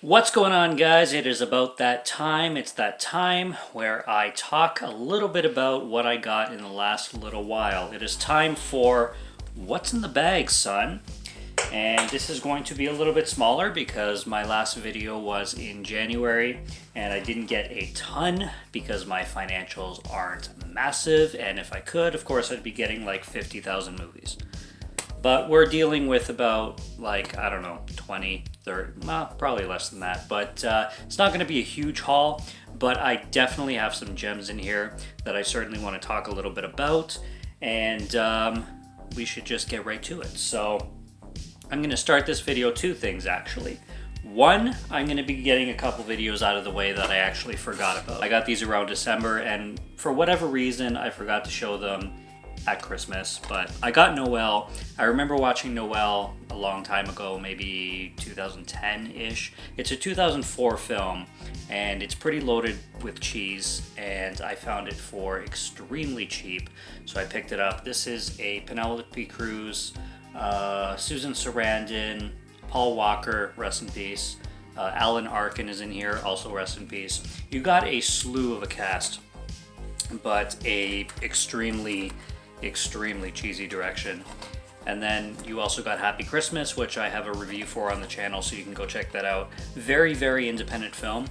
What's going on, guys? It is about that time. It's that time where I talk a little bit about what I got in the last little while. It is time for What's in the Bag, son? And this is going to be a little bit smaller because my last video was in January and I didn't get a ton because my financials aren't massive, and if I could, of course, I'd be getting like 50,000 movies. But we're dealing with about, like, I don't know, 20, 30, well, probably less than that. But it's not going to be a huge haul, but I definitely have some gems in here that I certainly want to talk a little bit about. And we should just get right to it. So I'm going to start this video two things, actually. One, I'm going to be getting a couple videos out of the way that I actually forgot about. I got these around December, and for whatever reason, I forgot to show them at Christmas, but I got Noelle. I remember watching Noelle a long time ago, maybe 2010-ish. It's a 2004 film, and it's pretty loaded with cheese, and I found it for extremely cheap, so I picked it up. This is a Penelope Cruz, Susan Sarandon, Paul Walker, rest in peace. Alan Arkin is in here, also rest in peace. You got a slew of a cast, but a extremely cheesy direction. And then you also got Happy Christmas, which I have a review for on the channel, so you can go check that out. Very independent film.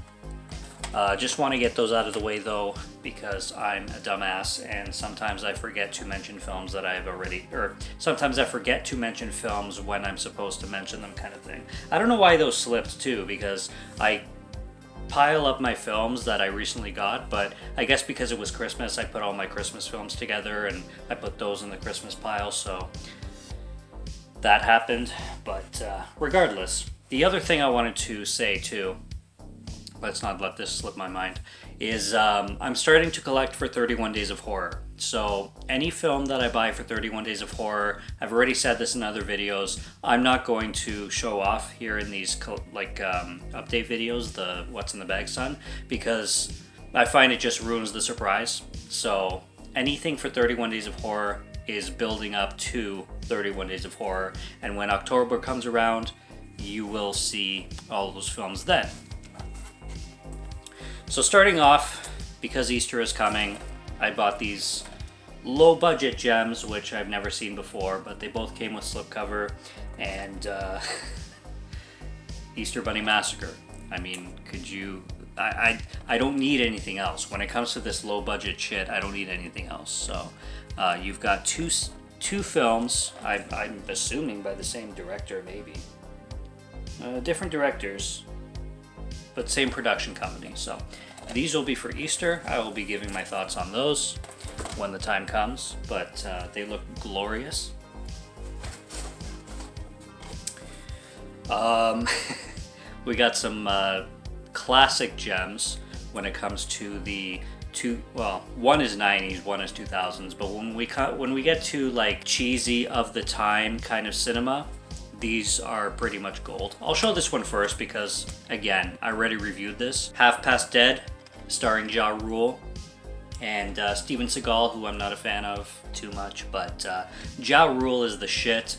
Just want to get those out of the way though, because I'm a dumbass and sometimes I forget to mention films that I've already, or sometimes I forget to mention films when I'm supposed to mention them, kind of thing. I don't know why those slipped too, because I pile up my films that I recently got, but I guess because it was Christmas, I put all my Christmas films together and I put those in the Christmas pile, so that happened. But regardless, the other thing I wanted to say too, let's not let this slip my mind, is I'm starting to collect for 31 Days of Horror. So any film that I buy for 31 Days of Horror, I've already said this in other videos, I'm not going to show off here in these update videos, the What's in the Bag, son, because I find it just ruins the surprise. So anything for 31 Days of Horror is building up to 31 Days of Horror, and when October comes around, you will see all those films then. So starting off, because Easter is coming, I bought these low budget gems, which I've never seen before, but they both came with slipcover and Easter Bunny Massacre. I mean, could you, I don't need anything else. When it comes to this low budget shit, I don't need anything else. So you've got two films, I'm assuming by the same director, maybe. Different directors, but same production company. So these will be for Easter. I will be giving my thoughts on those when the time comes, but they look glorious. We got some classic gems when it comes to the one is 90s, one is 2000s, but when we get to like cheesy of the time kind of cinema, these are pretty much gold. I'll show this one first because, again, I already reviewed this. Half Past Dead, starring Ja Rule and Steven Seagal, who I'm not a fan of too much, but Ja Rule is the shit.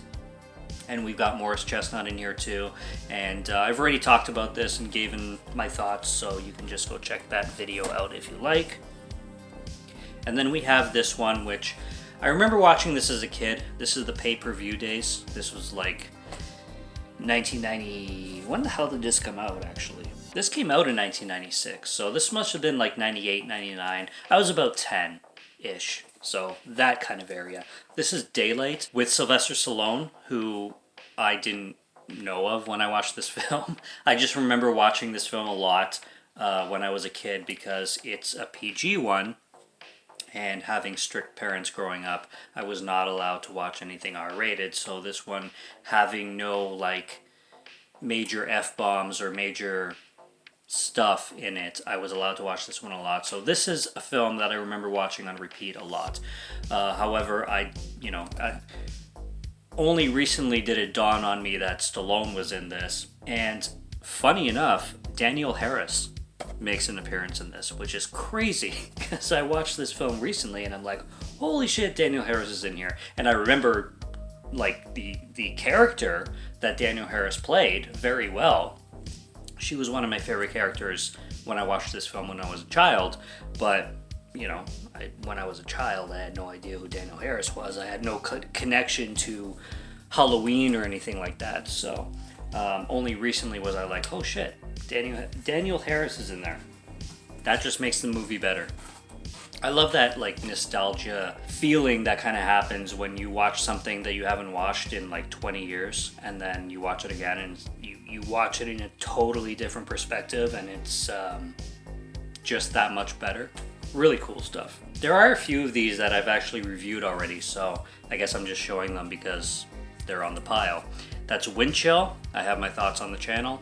And we've got Morris Chestnut in here too. And I've already talked about this and given my thoughts, so you can just go check that video out if you like. And then we have this one, which I remember watching this as a kid. This is the pay-per-view days. This was like 1990, when the hell did this come out actually? This came out in 1996, so this must have been like 98, 99. I was about 10-ish, so that kind of area. This is Daylight with Sylvester Stallone, who I didn't know of when I watched this film. I just remember watching this film a lot when I was a kid because it's a PG one, and having strict parents growing up, I was not allowed to watch anything R-rated, so this one, having no like major F-bombs or major stuff in it, I was allowed to watch this one a lot. So this is a film that I remember watching on repeat a lot. However, I only recently did it dawn on me that Stallone was in this, and funny enough, Danielle Harris makes an appearance in this, which is crazy because I watched this film recently and I'm like, holy shit, Danielle Harris is in here. And I remember like the character that Danielle Harris played very well. She was one of my favorite characters when I watched this film when I was a child, but you know, when I was a child, I had no idea who Danielle Harris was. I had no connection to Halloween or anything like that. So only recently was I like, oh shit, Danielle Harris is in there. That just makes the movie better. I love that like nostalgia feeling that kind of happens when you watch something that you haven't watched in like 20 years, and then you watch it again and you watch it in a totally different perspective, and it's just that much better. Really cool stuff. There are a few of these that I've actually reviewed already, so I guess I'm just showing them because they're on the pile. That's Wind Chill. I have my thoughts on the channel.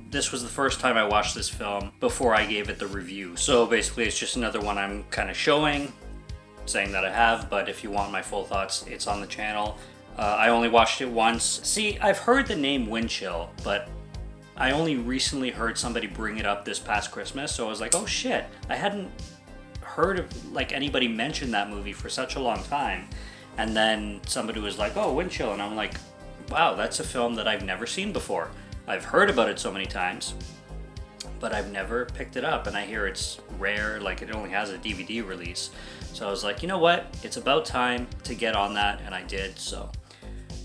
This was the first time I watched this film before I gave it the review. So basically it's just another one I'm kind of showing, saying that I have, but if you want my full thoughts, it's on the channel. I only watched it once. See, I've heard the name Wind Chill, but I only recently heard somebody bring it up this past Christmas, so I was like, oh shit, I hadn't heard of like anybody mention that movie for such a long time. And then somebody was like, oh, Wind Chill, and I'm like, wow, that's a film that I've never seen before. I've heard about it so many times, but I've never picked it up, and I hear it's rare, like it only has a DVD release. So I was like, you know what, it's about time to get on that, and I did. So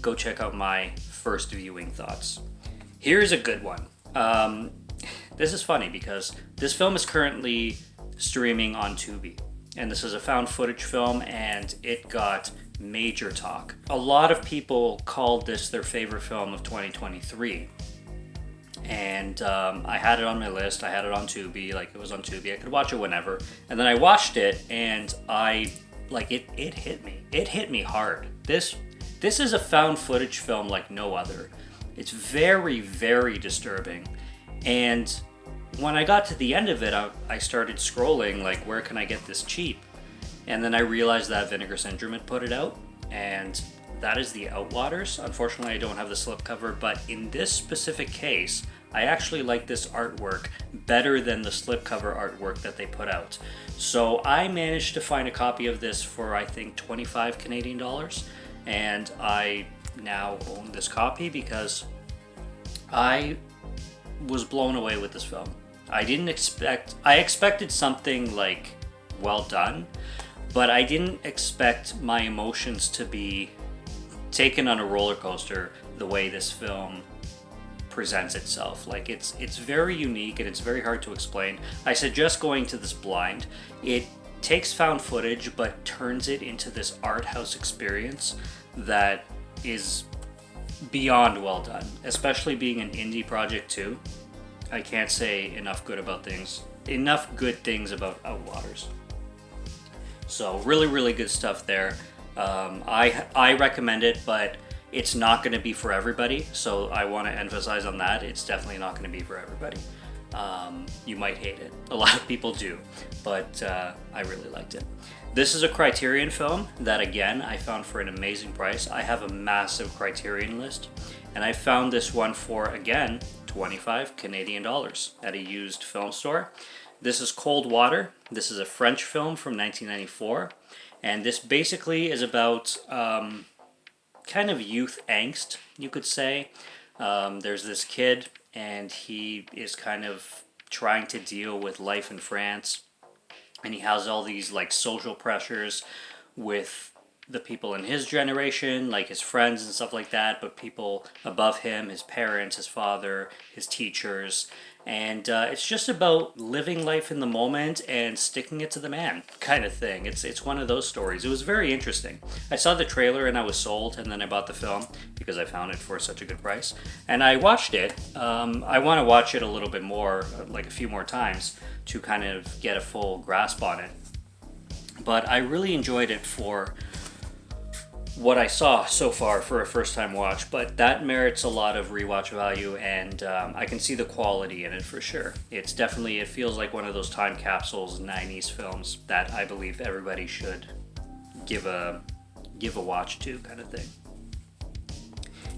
go check out my first viewing thoughts. Here's a good one. This is funny because this film is currently streaming on Tubi, and this is a found footage film, and it got major talk. A lot of people called this their favorite film of 2023. And I had it on my list. I had it on Tubi, like it was on Tubi. I could watch it whenever. And then I watched it, and I like it hit me. It hit me hard. This is a found footage film like no other. It's very, very disturbing. And when I got to the end of it, I started scrolling like, where can I get this cheap? And then I realized that Vinegar Syndrome had put it out, and that is the Outwaters. Unfortunately, I don't have the slipcover, but in this specific case, I actually like this artwork better than the slipcover artwork that they put out. So I managed to find a copy of this for, I think, 25 Canadian dollars, and I now own this copy because I was blown away with this film. I expected something like well done, but I didn't expect my emotions to be taken on a roller coaster the way this film presents itself. Like it's very unique and it's very hard to explain. I suggest going to this blind. It takes found footage but turns it into this art house experience that is beyond well done, especially being an indie project too. I can't say enough good things about Outwaters. So really good stuff there. I recommend it, but it's not going to be for everybody. So I want to emphasize on that. It's definitely not going to be for everybody. You might hate it. A lot of people do, but I really liked it. This is a Criterion film that, again, I found for an amazing price. I have a massive Criterion list, and I found this one for, again, 25 Canadian dollars at a used film store. This is Cold Water. This is a French film from 1994, and this basically is about kind of youth angst, you could say. There's this kid, and he is kind of trying to deal with life in France, and he has all these like social pressures with the people in his generation, like his friends and stuff like that, but people above him, his parents, his father, his teachers. And it's just about living life in the moment and sticking it to the man kind of thing. It's one of those stories. It was very interesting. I saw the trailer and I was sold, and then I bought the film because I found it for such a good price. And I watched it. I want to watch it a little bit more, like a few more times, to kind of get a full grasp on it. But I really enjoyed it for what I saw so far for a first time watch, but that merits a lot of rewatch value, and I can see the quality in it for sure. It feels like one of those time capsules 90s films that I believe everybody should give a watch to, kind of thing.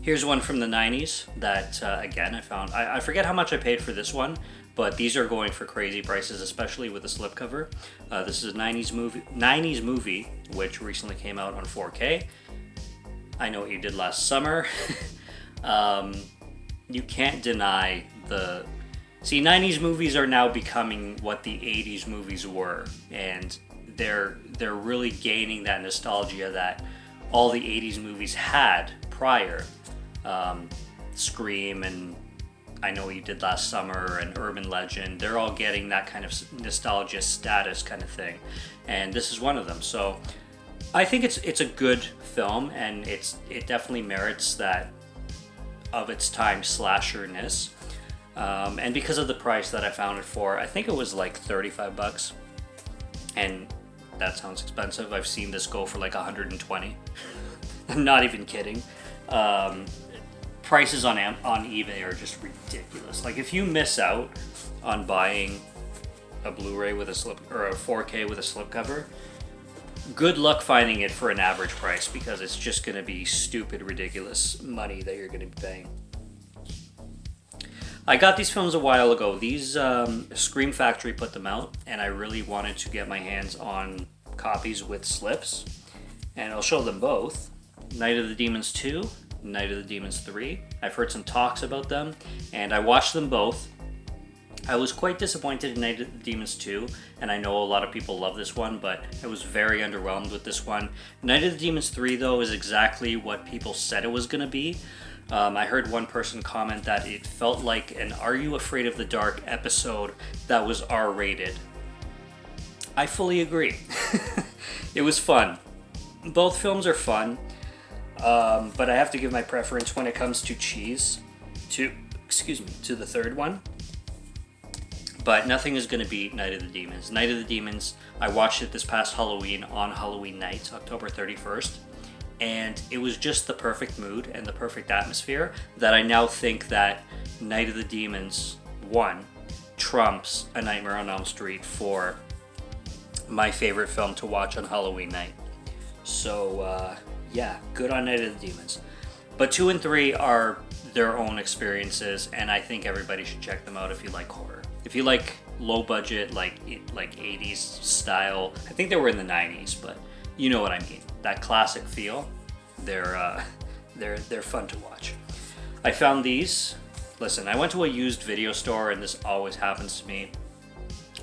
Here's one from the 90s that again I found. I forget how much I paid for this one, but these are going for crazy prices, especially with the slipcover. This is a 90s movie which recently came out on 4K. I Know What You Did Last Summer. um, you can't deny the... See, 90s movies are now becoming what the 80s movies were, and they're really gaining that nostalgia that all the 80s movies had prior. Scream and I Know What You Did Last Summer and Urban Legend, they're all getting that kind of nostalgia status kind of thing, and this is one of them. So I think it's a good film, and it definitely merits that of its time slasherness. And because of the price that I found it for, I think it was like $35, and that sounds expensive. I've seen this go for like 120. I'm not even kidding. Prices on eBay are just ridiculous. Like, if you miss out on buying a Blu-ray with a slip, or a 4K with a slipcover, good luck finding it for an average price, because it's just going to be stupid, ridiculous money that you're going to be paying. I got these films a while ago. These Scream Factory put them out, and I really wanted to get my hands on copies with slips, and I'll show them both. Night of the Demons 2, Night of the Demons 3. I've heard some talks about them, and I watched them both. I was quite disappointed in Night of the Demons 2, and I know a lot of people love this one, but I was very underwhelmed with this one. Night of the Demons 3, though, is exactly what people said it was going to be. I heard one person comment that it felt like an Are You Afraid of the Dark episode that was R-rated. I fully agree. It was fun. Both films are fun. But I have to give my preference when it comes to cheese to the third one. But nothing is going to beat Night of the Demons. Night of the Demons, I watched it this past Halloween on Halloween night, October 31st. And it was just the perfect mood and the perfect atmosphere that I now think that Night of the Demons 1 trumps A Nightmare on Elm Street for my favorite film to watch on Halloween night. So, yeah, good on Night of the Demons. But 2 and 3 are their own experiences, and I think everybody should check them out if you like horror. If you like low budget, like 80s style, I think they were in the 90s, but you know what I mean. That classic feel. They're fun to watch. I found these. Listen, I went to a used video store, and this always happens to me.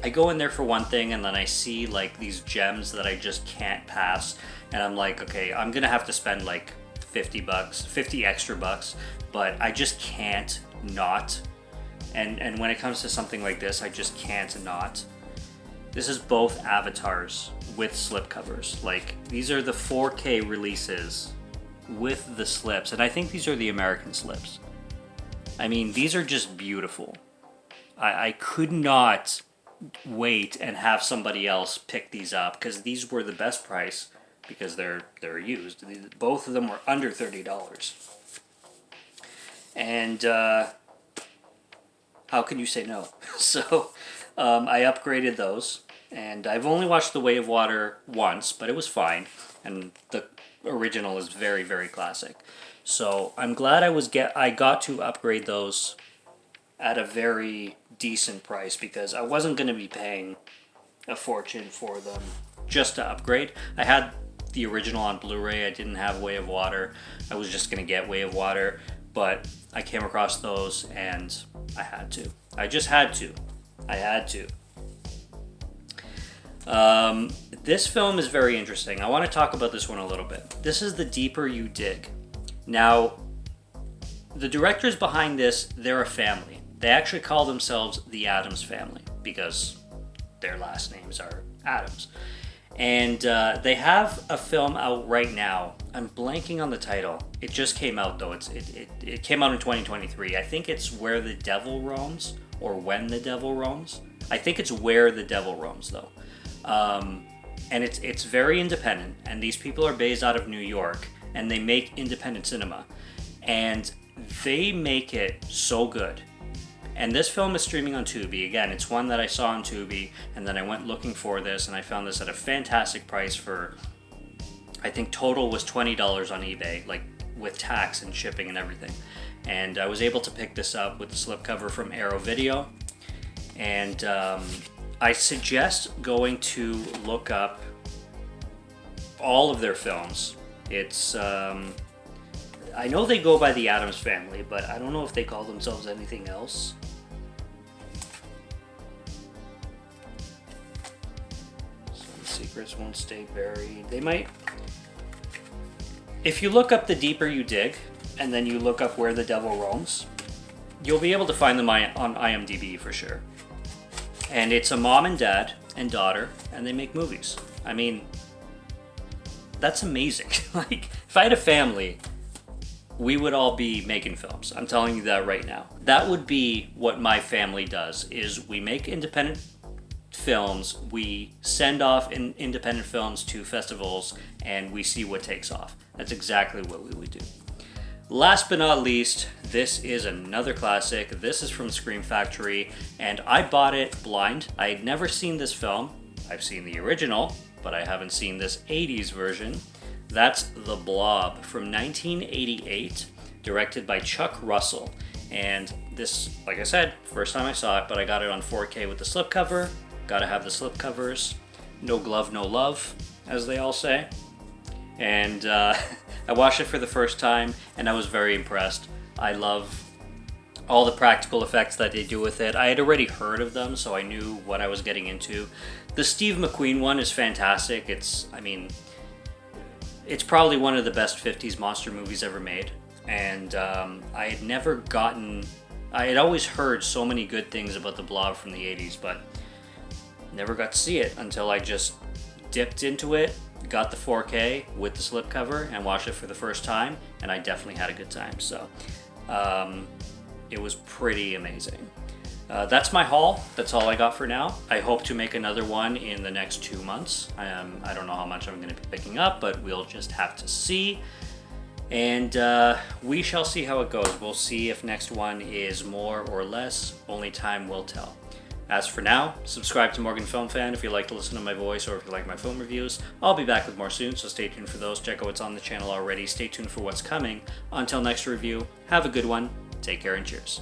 I go in there for one thing, and then I see like these gems that I just can't pass, and I'm like, okay, I'm gonna have to spend like $50, 50 extra bucks, but I just can't not. And when it comes to something like this, I just can't not. This is both Avatars with slipcovers. Like, these are the 4K releases with the slips, and I think these are the American slips. I mean, these are just beautiful. I could not wait and have somebody else pick these up, because these were the best price, because they're used. Both of them were under $30. And how can you say no? So I upgraded those, and I've only watched The Way of Water once, but it was fine, and the original is very, very classic. So I'm glad I got to upgrade those at a very decent price, because I wasn't going to be paying a fortune for them just to upgrade. I had the original on Blu-ray. I didn't have Way of Water. I was just going to get Way of Water, but I came across those and I had to. I just had to. I had to. This film is very interesting. I want to talk about this one a little bit. This is The Deeper You Dig. Now, the directors behind this, they're a family. They actually call themselves the Addams Family because their last names are Addams. And they have a film out right now. I'm blanking on the title. It just came out, though. It came out in 2023. I think it's Where the Devil Roams, or When the Devil Roams. I think it's Where the Devil Roams, though. And it's very independent. And these people are based out of New York, and they make independent cinema. And they make it so good. And this film is streaming on Tubi. Again, it's one that I saw on Tubi, and then I went looking for this, and I found this at a fantastic price for, I think total was $20 on eBay, like with tax and shipping and everything. And I was able to pick this up with the slipcover from Arrow Video. And I suggest going to look up all of their films. It's I know they go by the Addams Family, but I don't know if they call themselves anything else. Some secrets won't stay buried. They might. If you look up The Deeper You Dig, and then you look up Where the Devil Roams, you'll be able to find them on IMDb for sure. And it's a mom and dad and daughter, and they make movies. I mean, that's amazing. Like, if I had a family, we would all be making films. I'm telling you that right now. That would be what my family does, is we make independent films, we send off independent films to festivals, and we see what takes off. That's exactly what we would do. Last but not least, this is another classic. This is from Scream Factory, and I bought it blind. I had never seen this film. I've seen the original, but I haven't seen this 80s version. That's The Blob from 1988, directed by Chuck Russell. And this, like I said, first time I saw it, but I got it on 4K with the slipcover. Gotta have the slipcovers. No glove, no love, as they all say. And I watched it for the first time, and I was very impressed. I love all the practical effects that they do with it. I had already heard of them, so I knew what I was getting into. The Steve McQueen one is fantastic. It's probably one of the best 50s monster movies ever made. And I had always heard so many good things about The Blob from the 80s, but never got to see it until I just dipped into it, got the 4K with the slipcover, and watched it for the first time, and I definitely had a good time. So it was pretty amazing. That's my haul. That's all I got for now. I hope to make another one in the next 2 months. I don't know how much I'm going to be picking up, but we'll just have to see. And we shall see how it goes. We'll see if next one is more or less. Only time will tell. As for now, subscribe to Morgan Film Fan if you like to listen to my voice or if you like my film reviews. I'll be back with more soon, so stay tuned for those. Check out what's on the channel already. Stay tuned for what's coming. Until next review, have a good one. Take care and cheers.